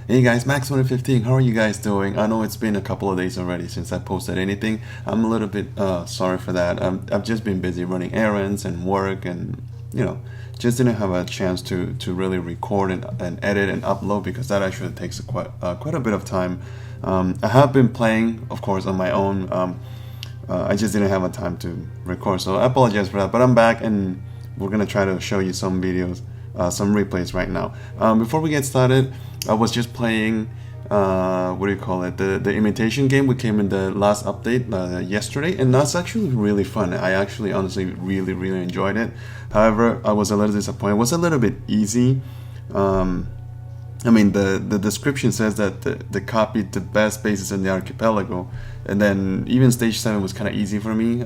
Hey guys, Max115, how are you guys doing? I know it's been a couple of days already since I posted anything. I'm a little bit sorry for that. I've just been busy running errands and work and, you know, just didn't have a chance to really record and edit and upload because that actually takes quite a bit of time. I have been playing, of course, on my own. I just didn't have a time to record, so I apologize for that. But I'm back and we're gonna try to show you some videos, some replays right now. Before we get started, I was just playing, what do you call it? The imitation game. We came in the last update yesterday, and that's actually really fun. I actually, honestly, really enjoyed it. However, I was a little disappointed. It was a little bit easy. I mean, the description says that they copied the best bases in the archipelago, and then even stage 7 was kind of easy for me.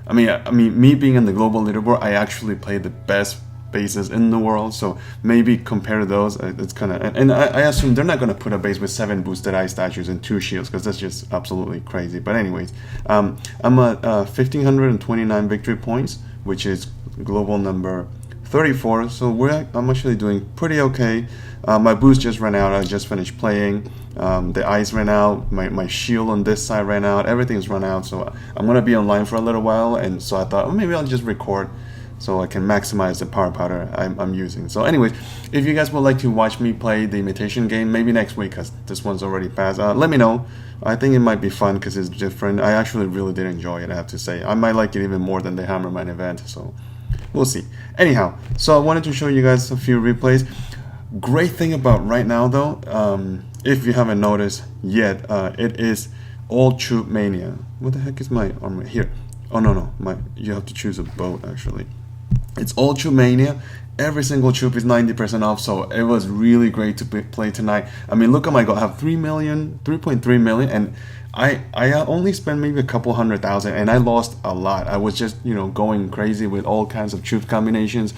I mean, me being in the global leaderboard, I actually played the best bases in the world, so maybe compare those. It's kind of, and I assume they're not going to put a base with 7 boosted eye statues and 2 shields because that's just absolutely crazy. But anyways, I'm at 1,529 victory points, which is global number 34. So I'm actually doing pretty okay. My boost just ran out. I just finished playing. The eyes ran out. My shield on this side ran out. Everything's run out. So I'm gonna be online for a little while, and so I thought, well, maybe I'll just record so I can maximize the power powder I'm using. So anyways, if you guys would like to watch me play the imitation game, maybe next week because this one's already passed, let me know. I think it might be fun because it's different. I actually really did enjoy it, I have to say. I might like it even more than the Hammerman event, so we'll see. Anyhow, so I wanted to show you guys a few replays. Great thing about right now though, if you haven't noticed yet, it is all troop mania. What the heck is my armor here? Oh no, you have to choose a boat actually. It's all troop mania. Every single troop is 90% off, so it was really great to play tonight. I mean, look at my goal. I have 3.3 million, and I only spent maybe a couple 100,000, and I lost a lot. I was just, going crazy with all kinds of troop combinations,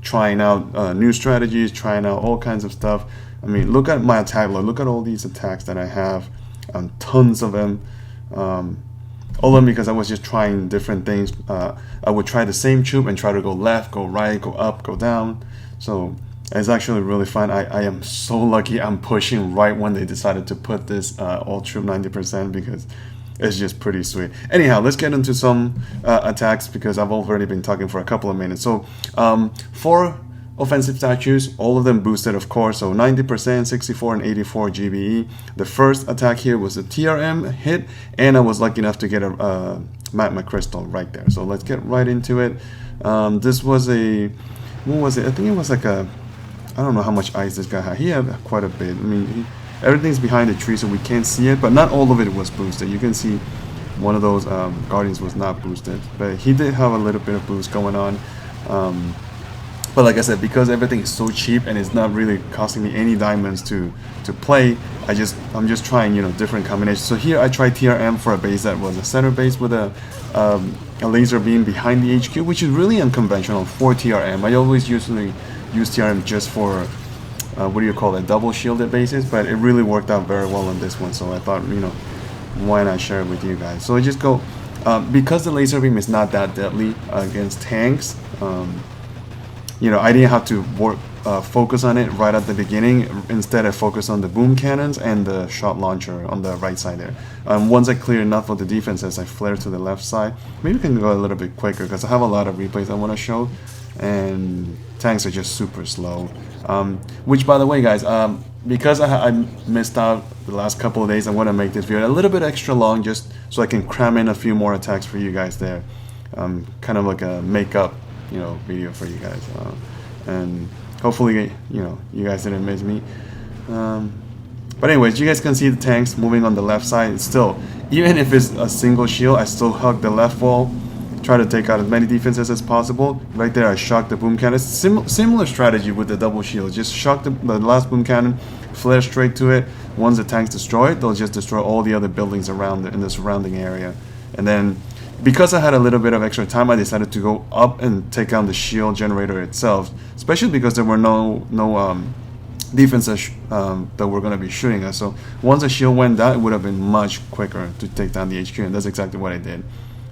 trying out new strategies, trying out all kinds of stuff. I mean, look at my attack load. Look at all these attacks that I have, tons of them. All of them because I was just trying different things. I would try the same troop and try to go left, go right, go up, go down. So it's actually really fun. I am so lucky I'm pushing right when they decided to put this all troop 90% because it's just pretty sweet. Anyhow, let's get into some attacks because I've already been talking for a couple of minutes. So 4 offensive statues, all of them boosted, of course, so 90%, 64 and 84 GBE. The first attack here was a TRM hit, and I was lucky enough to get a magma crystal right there. So let's get right into it. This was a, what was it? I think it was like a, I don't know how much ice this guy had. He had quite a bit. I mean, everything's behind the tree, so we can't see it, but not all of it was boosted. You can see one of those guardians was not boosted, but he did have a little bit of boost going on. But like I said, because everything is so cheap and it's not really costing me any diamonds to play, I'm just trying different combinations. So here I tried TRM for a base that was a center base with a laser beam behind the HQ, which is really unconventional for TRM. I always usually use TRM just for what do you call it, double shielded bases, but it really worked out very well on this one. So I thought why not share it with you guys. So I just go because the laser beam is not that deadly against tanks. I didn't have to focus on it right at the beginning. Instead, I focused on the boom cannons and the shot launcher on the right side there. Once I clear enough of the defenses, I flare to the left side. Maybe we can go a little bit quicker because I have a lot of replays I want to show, and tanks are just super slow. Which, by the way, guys, because I missed out the last couple of days, I want to make this video a little bit extra long just so I can cram in a few more attacks for you guys there. Kind of like a makeup video for you guys, and hopefully you guys didn't miss me, but anyways, you guys can see the tanks moving on the left side. Still, even if it's a single shield, I still hug the left wall, try to take out as many defenses as possible. Right there I shock the boom cannon. Similar strategy with the double shield, just shock the last boom cannon, flare straight to it. Once the tank's destroyed, they'll just destroy all the other buildings around in the surrounding area. And then because I had a little bit of extra time, I decided to go up and take down the shield generator itself, especially because there were no defenses that were going to be shooting us. So once the shield went down, it would have been much quicker to take down the HQ, and that's exactly what I did.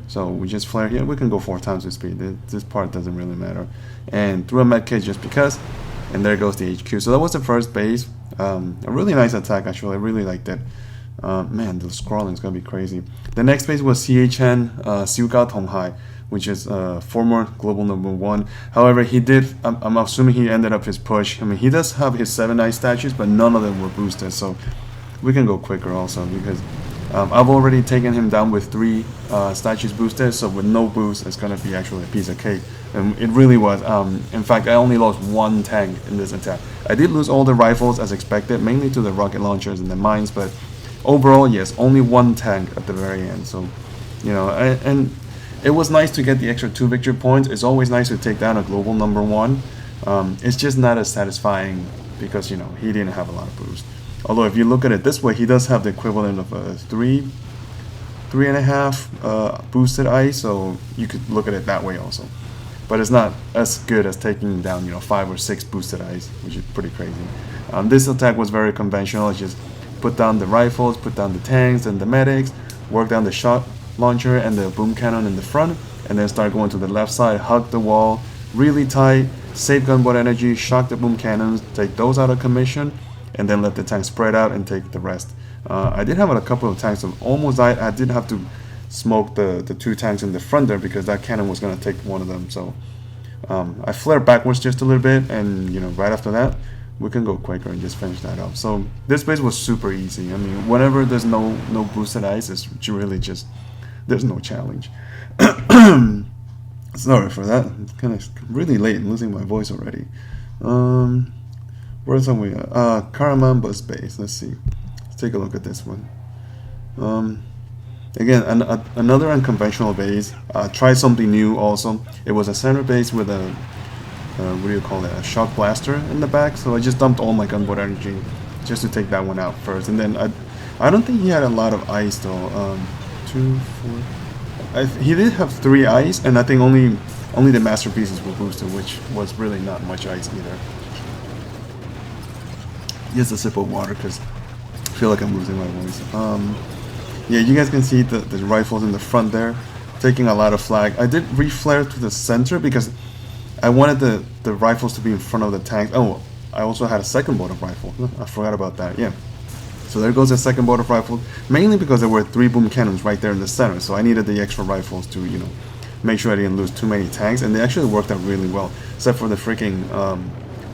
So we just flare here. We can go 4 times the speed. This part doesn't really matter. And threw a med kit just because, and there goes the HQ. So that was the first base. A really nice attack, actually. I really liked it. Man, the scrolling is gonna be crazy. The next base was CHN Siuga Tonghai, which is former global #1. However, he did. I'm assuming he ended up his push. I mean, he does have his 7 ice statues, but none of them were boosted. So we can go quicker also because I've already taken him down with 3 statues boosted. So with no boost, it's gonna be actually a piece of cake. And it really was. In fact, I only lost 1 tank in this attack. I did lose all the rifles as expected, mainly to the rocket launchers and the mines, but overall, yes, only 1 tank at the very end. So, you know, and it was nice to get the extra 2 victory points. It's always nice to take down a global #1. It's just not as satisfying because, you know, he didn't have a lot of boost. Although if you look at it this way, he does have the equivalent of a 3.5 boosted ice, so you could look at it that way also. But it's not as good as taking down, you know, 5 or 6 boosted ice, which is pretty crazy. This attack was very conventional. It's just put down the rifles, put down the tanks and the medics, work down the shot launcher and the boom cannon in the front, and then start going to the left side, hug the wall, really tight, save gunboat energy, shock the boom cannons, take those out of commission, and then let the tanks spread out and take the rest. I did have a couple of tanks that almost died. I did have to smoke the 2 tanks in the front there because that cannon was going to take one of them. So I flared backwards just a little bit, and you know, right after that, we can go quicker and just finish that up. So this base was super easy. I mean, whenever there's no boosted ice, it's really just, there's no challenge. Sorry for that. It's kind of really late and losing my voice already. Where's some we at? Karamamba's base. Let's see. Let's take a look at this one. Again, another unconventional base. Try something new also. It was a center base with a what do you call it? A shock blaster in the back. So I just dumped all my gunboat energy just to take that one out first. And then I don't think he had a lot of ice though. 2, 4. He did have 3 ice, and I think only the masterpieces were boosted, which was really not much ice either. Just a sip of water because I feel like I'm losing my voice. Yeah, you guys can see the rifles in the front there, taking a lot of flag. I did reflare to the center because I wanted the rifles to be in front of the tanks. Oh, I also had a second boat of rifle. I forgot about that. Yeah. So there goes the second boat of rifles, mainly because there were 3 boom cannons right there in the center. So I needed the extra rifles to, you know, make sure I didn't lose too many tanks, and they actually worked out really well, except for the freaking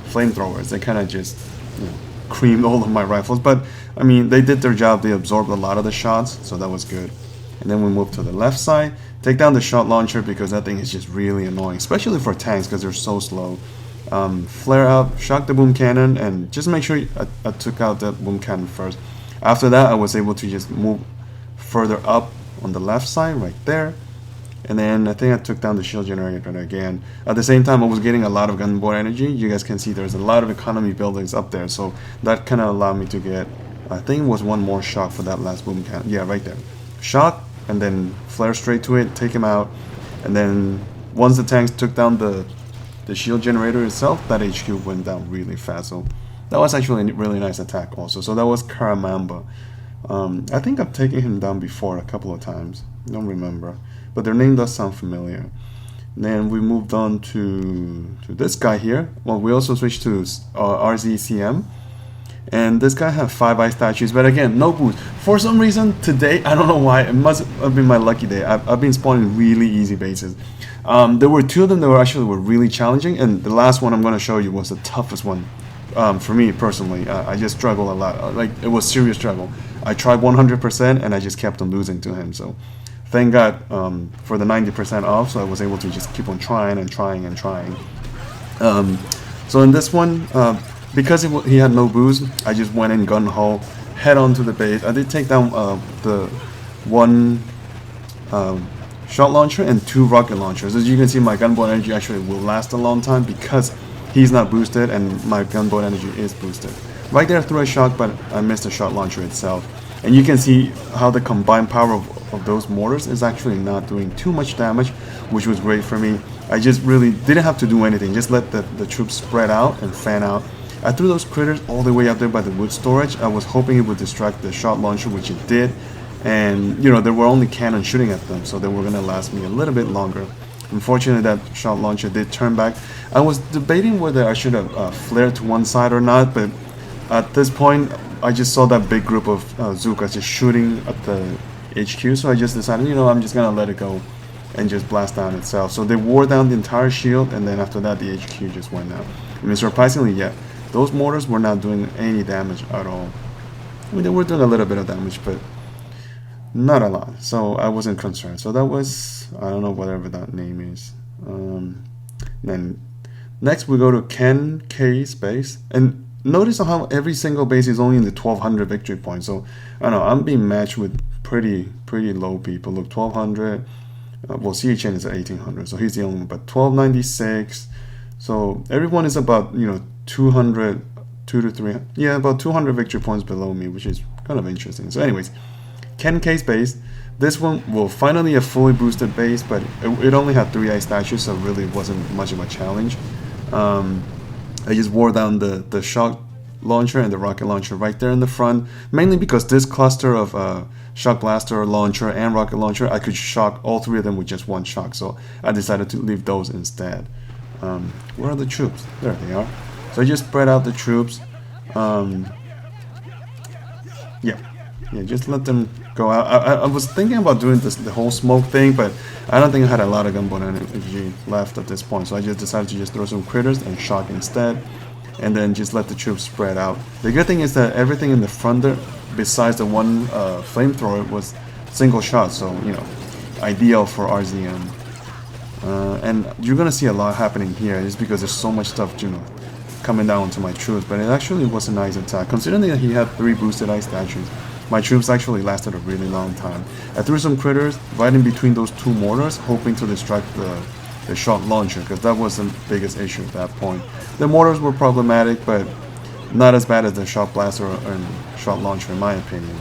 flamethrowers. They kind of just, you know, creamed all of my rifles. But I mean, they did their job. They absorbed a lot of the shots, so that was good. And then we move to the left side, take down the shot launcher because that thing is just really annoying, especially for tanks because they're so slow. Flare up, shock the boom cannon, and just make sure I took out that boom cannon first. After that, I was able to just move further up on the left side right there, and then I think I took down the shield generator again. At the same time, I was getting a lot of gunboat energy. You guys can see there's a lot of economy buildings up there, so that kind of allowed me to get, I think it was 1 more shock for that last boom cannon. Yeah, right there. Shock, and then flare straight to it, take him out, and then once the tanks took down the shield generator itself, that HQ went down really fast. So that was actually a really nice attack also. So that was Karamamba. I think I've taken him down before a couple of times. I don't remember, but their name does sound familiar. And then we moved on to this guy here. Well, we also switched to RZCM. And this guy had 5 ice statues, but again, no boost. For some reason, today, I don't know why, it must have been my lucky day. I've been spawning really easy bases. There were 2 of them that were really challenging, and the last one I'm going to show you was the toughest one for me personally. I just struggled a lot. Like, it was serious struggle. I tried 100%, and I just kept on losing to him. So, thank God for the 90% off, so I was able to just keep on trying and trying and trying. So in this one, because he had no boost, I just went in gun-ho, head on to the base. I did take down the 1 shot launcher and 2 rocket launchers. As you can see, my gunboat energy actually will last a long time because he's not boosted and my gunboat energy is boosted. Right there, I threw a shot, but I missed the shot launcher itself. And you can see how the combined power of those mortars is actually not doing too much damage, which was great for me. I just really didn't have to do anything, just let the troops spread out and fan out. I threw those critters all the way up there by the wood storage. I was hoping it would distract the shot launcher, which it did. And, you know, there were only cannons shooting at them, so they were going to last me a little bit longer. Unfortunately, that shot launcher did turn back. I was debating whether I should have flared to one side or not, but At this point, I just saw that big group of Zukas just shooting at the HQ, so I just decided, you know, I'm just gonna let it go and just blast down itself. So they wore down the entire shield, and then after that the HQ just went down. I mean, surprisingly, yeah, those mortars were not doing any damage at all. I mean, they were doing a little bit of damage, but not a lot, so I wasn't concerned. So that was, I don't know whatever that name is. Then next we go to Ken K's base, and notice how every single base is only in the 1200 victory points. So I don't know, I'm being matched with pretty low people. Look, 1200. Well, CHN is at 1800, so he's the only one. But 1296. So everyone is about, you know, 200, 2 to 3. Yeah, about 200 victory points below me, which is kind of interesting. So, anyways, Ken K's base. This one will finally a fully boosted base, but it only had 3 ice statues, so it really wasn't much of a challenge. I just wore down the shock launcher and the rocket launcher right there in the front, mainly because this cluster of shock blaster, launcher, and rocket launcher, I could shock all 3 of them with just one shock, so I decided to leave those instead. Where are the troops? There they are. So I just spread out the troops. Yeah, just let them go out. I was thinking about doing the whole smoke thing, but I don't think I had a lot of gunboat energy left at this point, so I just decided to just throw some critters and shock instead, and then just let the troops spread out. The good thing is that everything in the front there, besides the one flamethrower, was single shot, so, you know, ideal for RZM. And you're gonna see a lot happening here, just because there's so much stuff, you know, coming down to my troops. But it actually was a nice attack, considering that he had 3 boosted ice statues. My troops actually lasted a really long time. I threw some critters right in between those 2 mortars, hoping to distract the shot launcher, because that was the biggest issue at that point. The mortars were problematic, but not as bad as the shot blaster and shot launcher, in my opinion.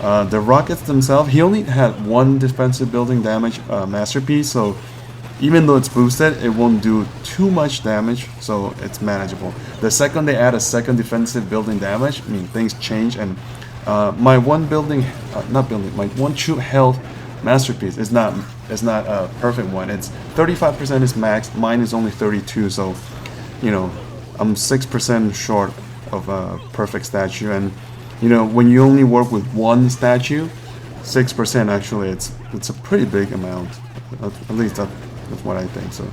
The rockets themselves, he only had 1 defensive building damage masterpiece, so even though it's boosted, it won't do too much damage, so it's manageable. The second they add a second defensive building damage, I mean, things change, and my one my one troop health masterpiece is not a perfect one. It's 35% is max, mine is only 32, so, you know, I'm 6% short of a perfect statue. And, you know, when you only work with 1 statue, 6% actually, it's a pretty big amount. At least that's what I think. So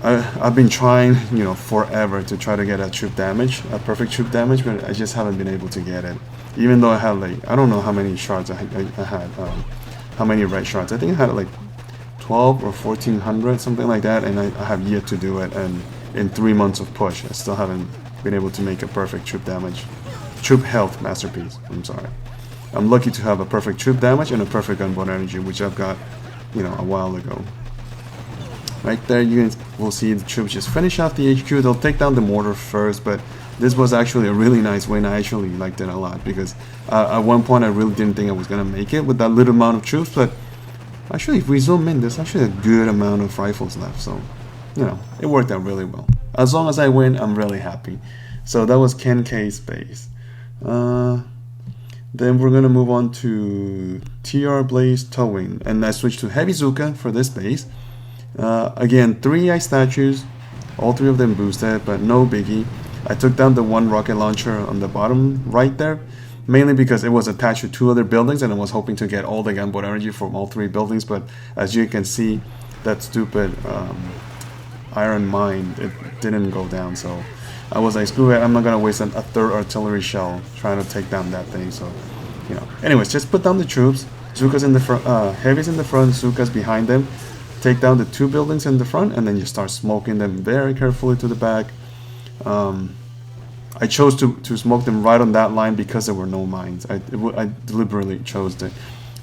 I've been trying, you know, forever to try to get a troop damage, a perfect troop damage, but I just haven't been able to get it. Even though I had, like, I don't know how many shards I had, how many red shards. I think I had like 12 or 1400, something like that, and I have yet to do it. And in 3 months of push, I still haven't been able to make a perfect troop health masterpiece. I'm sorry. I'm lucky to have a perfect troop damage and a perfect gunboat energy, which I've got, you know, a while ago. Right there, you guys will see the troops just finish off the HQ. They'll take down the mortar first, but this was actually a really nice win. I actually liked it a lot, because at one point I really didn't think I was going to make it with that little amount of troops, but actually, if we zoom in, there's actually a good amount of rifles left, so, you know, it worked out really well. As long as I win, I'm really happy. So that was Ken K's base. Then we're going to move on to TR Blaze Towing, and I switched to Heavy Zuka for this base. Again, 3 ice statues, all 3 of them boosted, but no biggie. I took down the 1 rocket launcher on the bottom right there, mainly because it was attached to 2 other buildings, and I was hoping to get all the gunboat energy from all 3 buildings, but as you can see, that stupid iron mine, it didn't go down, so I was like, screw it, I'm not gonna waste a 3rd artillery shell trying to take down that thing. So, you know, anyways, just put down the troops. Zuka's in the front, Heavy's in the front, Zuka's behind them. Take down the 2 buildings in the front, and then you start smoking them very carefully to the back. I chose to smoke them right on that line because there were no mines. I deliberately chose it.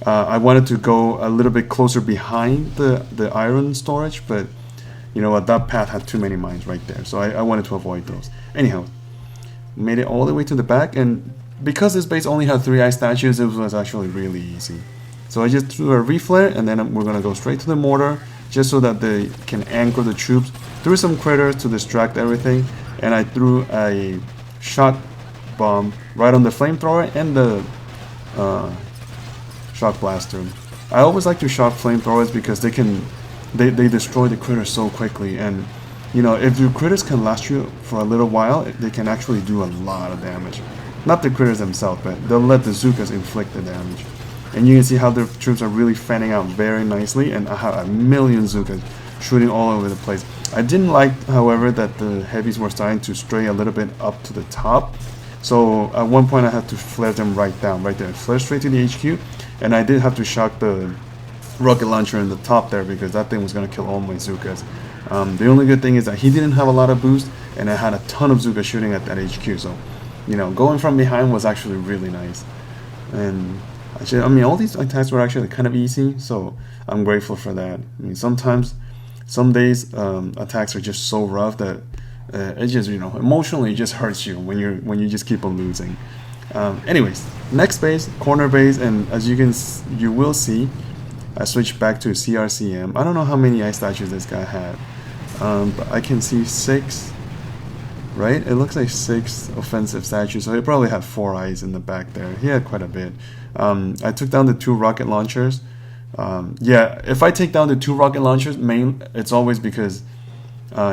I wanted to go a little bit closer behind the iron storage, but, you know what, that path had too many mines right there, so I wanted to avoid those. Anyhow, made it all the way to the back, and because this base only had 3 ice statues, it was actually really easy. So I just threw a reflare, and then we're going to go straight to the mortar, just so that they can anchor the troops. Threw some critters to distract everything, and I threw a shock bomb right on the flamethrower and the shock blaster. I always like to shock flamethrowers because they destroy the critters so quickly, and you know, if your critters can last you for a little while, they can actually do a lot of damage. Not the critters themselves, but they'll let the Zukas inflict the damage. And you can see how the troops are really fanning out very nicely, and I have a million Zukas shooting all over the place. I didn't like, however, that the heavies were starting to stray a little bit up to the top. So at one point I had to flare them right down, right there. Flare straight to the HQ, and I did have to shock the rocket launcher in the top there because that thing was going to kill all my Zukas. The only good thing is that he didn't have a lot of boost, and I had a ton of Zuka shooting at that HQ, so, you know, going from behind was actually really nice. And actually, I mean, all these attacks were actually kind of easy, so I'm grateful for that. I mean, sometimes, some days, attacks are just so rough that it just, you know, emotionally it just hurts you when you just keep on losing. Anyways, next base, corner base, and as you will see, I switched back to CRCM. I don't know how many ice statues this guy had, but I can see 6, right? It looks like 6 offensive statues, so he probably had 4 eyes in the back there. He had quite a bit. I took down the 2 rocket launchers. Yeah, if I take down the 2 rocket launchers, it's always because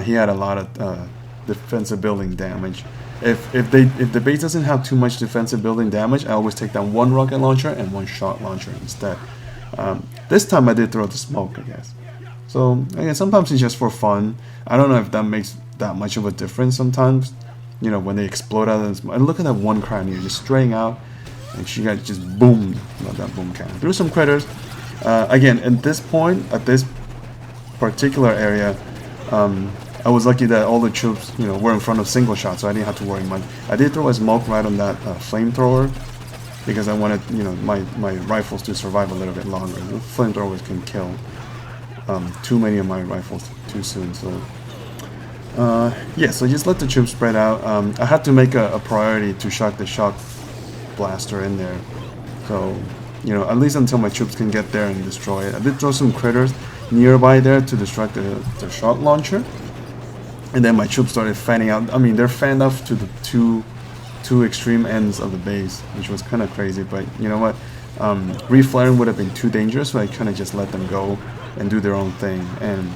he had a lot of defensive building damage. If the base doesn't have too much defensive building damage, I always take down 1 rocket launcher and 1 shot launcher instead. This time I did throw the smoke, I guess. So again, sometimes it's just for fun. I don't know if that makes that much of a difference sometimes. You know, when they explode out of the smoke. And look at that one Cryoneer just straying out, and she got just boomed. Not that boom cannon. Through some critters. Again, at this point, at this particular area, I was lucky that all the troops, you know, were in front of single shot, so I didn't have to worry much. I did throw a smoke right on that flamethrower, because I wanted, you know, my rifles to survive a little bit longer. The flamethrowers can kill too many of my rifles too soon. So yeah, so just let the troops spread out. I had to make a priority to shock the shock blaster in there. So, you know, at least until my troops can get there and destroy it. I did throw some critters nearby there to distract the shock launcher. And then my troops started fanning out. I mean, they're fanned off to the two extreme ends of the base, which was kind of crazy, but you know what, reflaring would have been too dangerous, so I kind of just let them go and do their own thing. And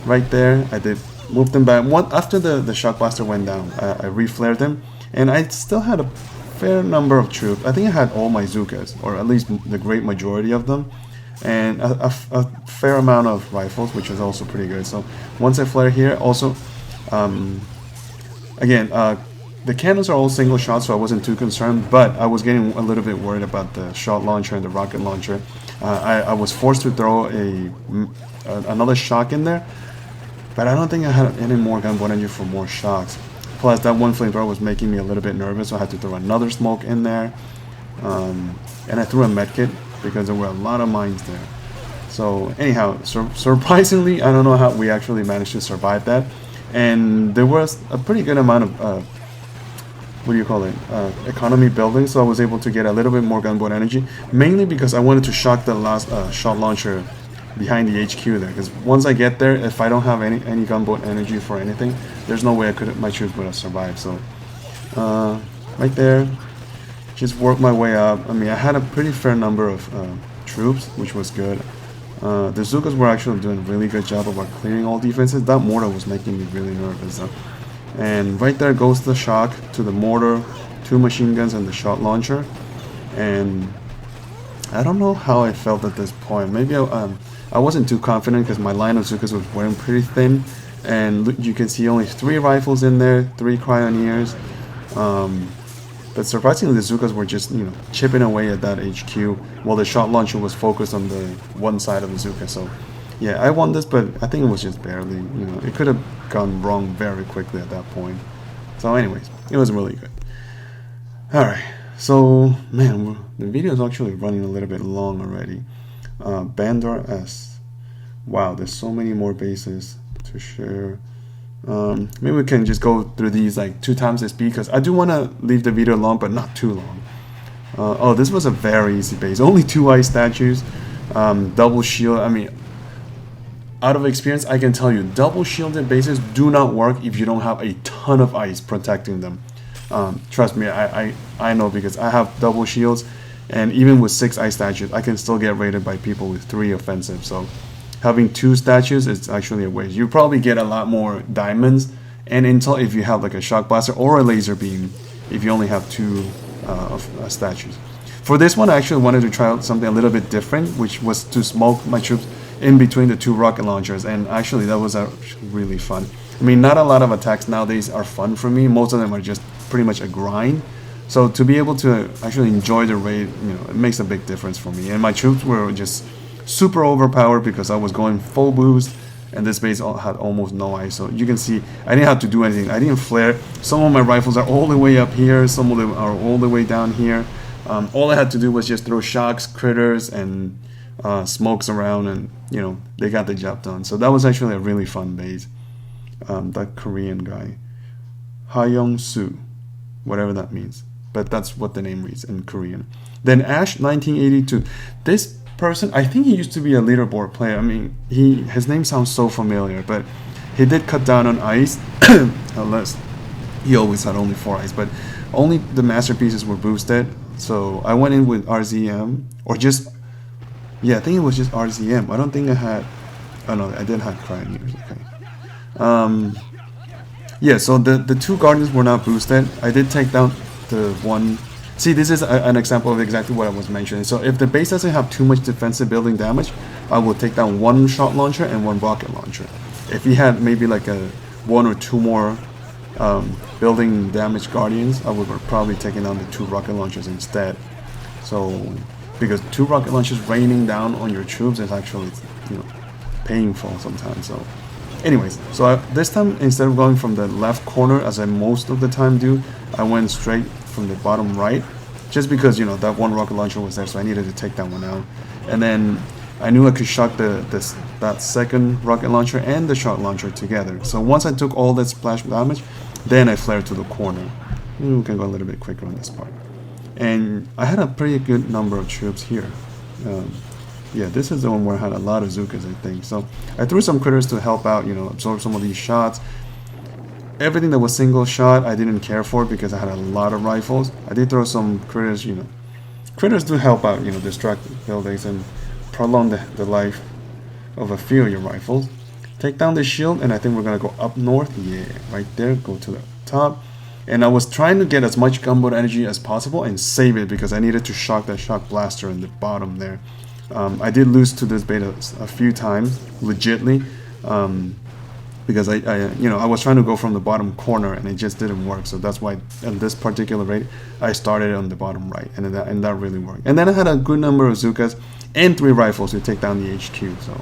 right there I did move them back. After the shock blaster went down, I reflared them, and I still had a fair number of troops. I think I had all my Zukas, or at least the great majority of them, and a fair amount of rifles, which was also pretty good. So once I flare here, also again, the cannons are all single shots, so I wasn't too concerned, but I was getting a little bit worried about the shot launcher and the rocket launcher. I was forced to throw another shock in there, but I don't think I had any more gunboat energy for more shocks. Plus, that one flamethrower was making me a little bit nervous, so I had to throw another smoke in there. And I threw a medkit because there were a lot of mines there. So anyhow, surprisingly, I don't know how we actually managed to survive that. And there was a pretty good amount of what do you call it, economy building, so I was able to get a little bit more gunboat energy, mainly because I wanted to shock the last shot launcher behind the HQ there, because once I get there, if I don't have any gunboat energy for anything, there's no way my troops would have survived. So right there, just work my way up. I mean, I had a pretty fair number of troops, which was good. The Zukas were actually doing a really good job about clearing all defenses. That mortar was making me really nervous. And right there goes the shock to the mortar, 2 machine guns, and the shot launcher. And I don't know how I felt at this point. Maybe I wasn't too confident because my line of Zukas was wearing pretty thin. And you can see only 3 rifles in there, 3 Cryoneers. But surprisingly, the Zukas were just, you know, chipping away at that HQ, while the shot launcher was focused on the one side of the Zuka. So, yeah, I won this, but I think it was just barely. You know, it could have gone wrong very quickly at that point. So, anyways, it was really good. All right, so man, the video is actually running a little bit long already. Bandar S. Wow, there's so many more bases to share. Maybe we can just go through these like 2 times the speed, because I do want to leave the video long, but not too long. Oh, this was a very easy base. Only 2 ice statues, double shield. I mean, out of experience, I can tell you, double shielded bases do not work if you don't have a ton of ice protecting them. Trust me, I know, because I have double shields, and even with 6 ice statues, I can still get raided by people with 3 offensive. So having 2 statues is actually a waste. You probably get a lot more diamonds and intel if you have like a shock blaster or a laser beam if you only have 2 statues. For this one, I actually wanted to try out something a little bit different, which was to smoke my troops in between the 2 rocket launchers, and actually that was really fun. I mean, not a lot of attacks nowadays are fun for me. Most of them are just pretty much a grind. So to be able to actually enjoy the raid, it makes a big difference for me. And my troops were just super overpowered because I was going full boost, and this base had almost no ISO. You can see I didn't have to do anything. I didn't flare. Some of my rifles are all the way up here. Some of them are all the way down here. All I had to do was just throw shocks, critters, and smokes around, and they got the job done. So that was actually a really fun base. That Korean guy, Hayoung-soo, whatever that means, but that's what the name reads in Korean. Then Ash 1982. This person, I think he used to be a leaderboard player. I mean, his name sounds so familiar, but he did cut down on ice, unless he always had only 4 ice, but only the masterpieces were boosted. So I went in with RZM, or just, I think it was just RZM. I don't think I had, oh no, I did have Cryoneers, okay. So the 2 Guardians were not boosted. I did take down the one. See, this is an example of exactly what I was mentioning. So if the base doesn't have too much defensive building damage, I will take down 1 shot launcher and 1 rocket launcher. If he had maybe like a 1 or 2 more building damage Guardians, I would probably taking down the 2 rocket launchers instead. So because 2 rocket launchers raining down on your troops is actually painful sometimes. So anyways, so this time, instead of going from the left corner as I most of the time do, I went straight from the bottom right, just because that 1 rocket launcher was there, so I needed to take that one out. And then I knew I could shock that second rocket launcher and the shot launcher together. So once I took all that splash damage, then I flared to the corner. We can go a little bit quicker on this part. And I had a pretty good number of troops here. This is the one where I had a lot of Zookas, I think. So I threw some critters to help out, absorb some of these shots. Everything that was single shot, I didn't care for because I had a lot of rifles. I did throw some critters, Critters do help out, distract buildings and prolong the life of a few of your rifles. Take down the shield, and I think we're going to go up north. Yeah, right there. Go to the top. And I was trying to get as much gunboat energy as possible and save it because I needed to shock that shock blaster in the bottom there. I did lose to this beta a few times, legitly, because I was trying to go from the bottom corner and it just didn't work. So that's why in this particular raid, I started on the bottom right, and that really worked. And then I had a good number of Zookas and 3 rifles to take down the HQ. So,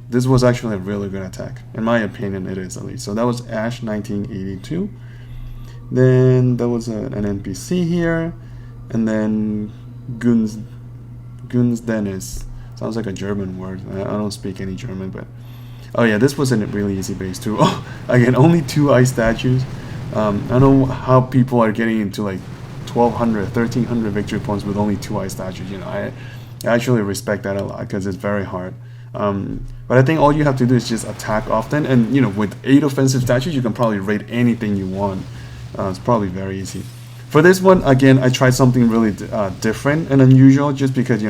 this was actually a really good attack. In my opinion, it is at least. So that was Ash 1982. Then there was an NPC here, and then Guns Dennis. Sounds like a German word. I don't speak any German, but oh yeah, this was a really easy base too. Oh, again, only 2 ice statues. I don't know how people are getting into like 1,200, 1,300 victory points with only 2 ice statues. I actually respect that a lot because it's very hard. But I think all you have to do is just attack often, and with 8 offensive statues, you can probably raid anything you want. It's probably very easy. For this one, again, I tried something really different and unusual just because,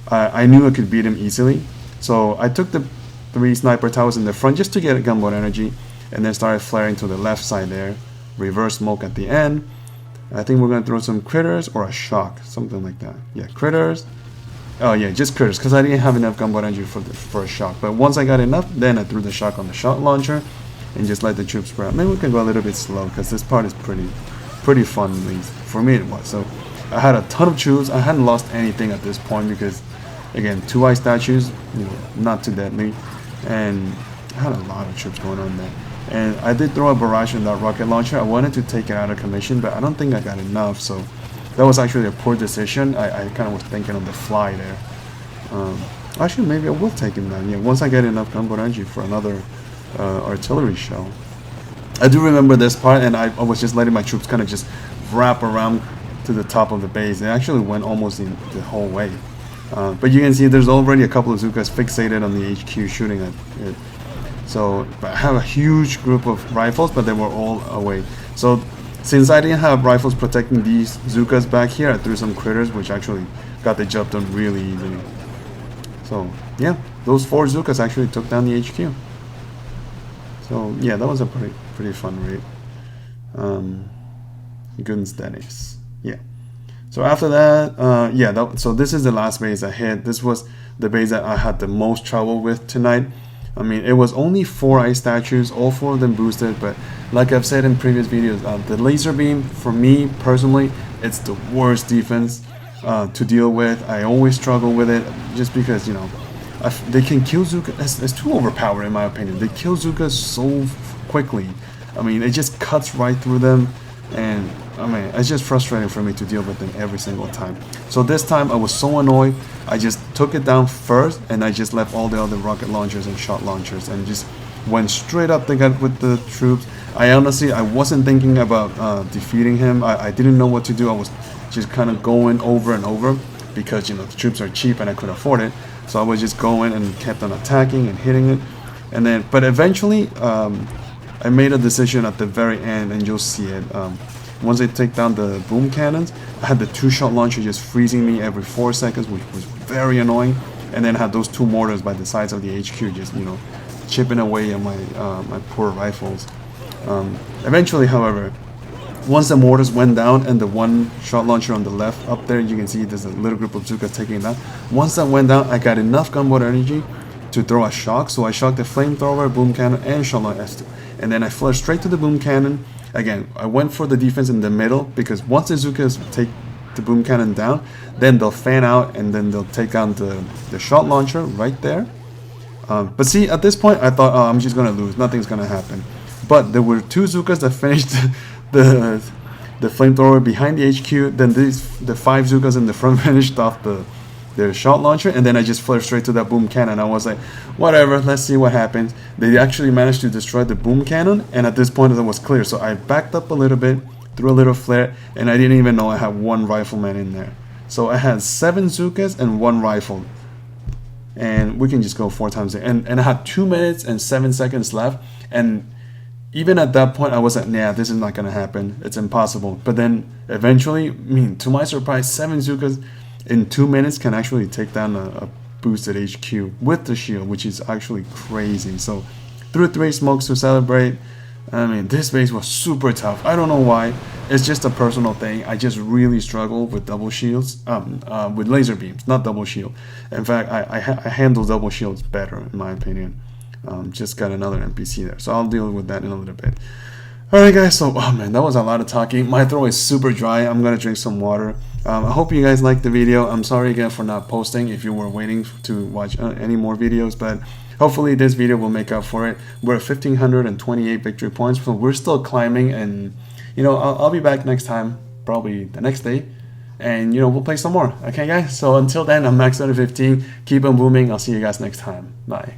I knew I could beat him easily. So I took the 3 sniper towers in the front just to get a gunboat energy, and then started flaring to the left side there. Reverse smoke at the end. I think we're going to throw some critters or a shock, something like that. Yeah, critters. Oh yeah, just critters, because I didn't have enough gunboat energy for a shock. But once I got enough, then I threw the shock on the shot launcher and just let the troops spread out. Maybe we can go a little bit slow because this part is pretty fun, at least for me it was. So I had a ton of troops. I hadn't lost anything at this point because, again, 2 ice statues, not too deadly, and I had a lot of troops going on there. And I did throw a barrage in that rocket launcher. I wanted to take it out of commission, but I don't think I got enough. So that was actually a poor decision. I kind of was thinking on the fly there. Actually, maybe I will take him down. Yeah, once I get enough gunboat energy for another artillery shell. I do remember this part, and I was just letting my troops kind of just wrap around to the top of the base. They actually went almost the whole way. But you can see there's already a couple of Zookas fixated on the HQ shooting at it. So I have a huge group of rifles, but they were all away. So since I didn't have rifles protecting these Zookas back here, I threw some critters, which actually got the job done really easily. So yeah, those 4 Zukas actually took down the HQ. So yeah, that was a pretty fun raid. Goodness Dennis. Yeah. So after that, yeah, so this is the last base I hit. This was the base that I had the most trouble with tonight. I mean, it was only 4 ice statues, all 4 of them boosted, but like I've said in previous videos, the laser beam, for me personally, it's the worst defense to deal with. I always struggle with it just because, you know, they can kill Zuka. It's too overpowered in my opinion. They kill Zuka so quickly. I mean, it just cuts right through them, and I mean, it's just frustrating for me to deal with them every single time. So this time I was so annoyed, I just took it down first, and I just left all the other rocket launchers and shot launchers and just went straight up the gut with the troops. I wasn't thinking about defeating him. I didn't know what to do. I was just kind of going over and over because, you know, the troops are cheap and I could afford it. So I was just going and kept on attacking and hitting it. And then, but eventually, I made a decision at the very end, and you'll see it. Once I take down the boom cannons, I had the 2-shot launcher just freezing me every 4 seconds, which was very annoying. And then I had those 2 mortars by the sides of the HQ, just, you know, chipping away at my my poor rifles. Eventually, however, once the mortars went down and the 1-shot launcher on the left up there, you can see there's a little group of Zukas taking it down. Once that went down, I got enough gunboat energy to throw a shock, so I shocked the flamethrower, boom cannon, and shot launcher S2. And then I flashed straight to the boom cannon. Again, I went for the defense in the middle because once the Zukas take the boom cannon down, then they'll fan out and then they'll take down the shot launcher right there. But see, at this point, I thought, oh, I'm just going to lose. Nothing's going to happen. But there were 2 Zukas that finished the flamethrower behind the HQ. Then the 5 Zukas in the front finished off the shot launcher, and then I just flashed straight to that boom cannon. I was like, whatever, let's see what happens. They actually managed to destroy the boom cannon, and at this point it was clear. So I backed up a little bit, threw a little flare, and I didn't even know I had 1 rifleman in there. So I had 7 Zukas and 1 rifle. And we can just go 4 times there. And I had 2 minutes and 7 seconds left, and even at that point I was like, nah, this is not gonna happen. It's impossible. But then eventually, I mean, to my surprise, 7 Zukas in 2 minutes can actually take down a boosted HQ with the shield, which is actually crazy. So threw 3 smokes to celebrate. I mean, this base was super tough. I don't know why. It's just a personal thing. I just really struggle with double shields, with laser beams, not double shield. In fact, I handle double shields better, in my opinion. Just got another NPC there, so I'll deal with that in a little bit. Alright guys, so, oh man, that was a lot of talking. My throat is super dry. I'm gonna drink some water. I hope you guys liked the video. I'm sorry again for not posting if you were waiting to watch any more videos, but hopefully this video will make up for it. We're at 1,528 victory points, so we're still climbing, and you know, I'll be back next time, probably the next day, and you know, we'll play some more. Okay guys, so until then, I'm Max out of 15. Keep on booming. I'll see you guys next time. Bye.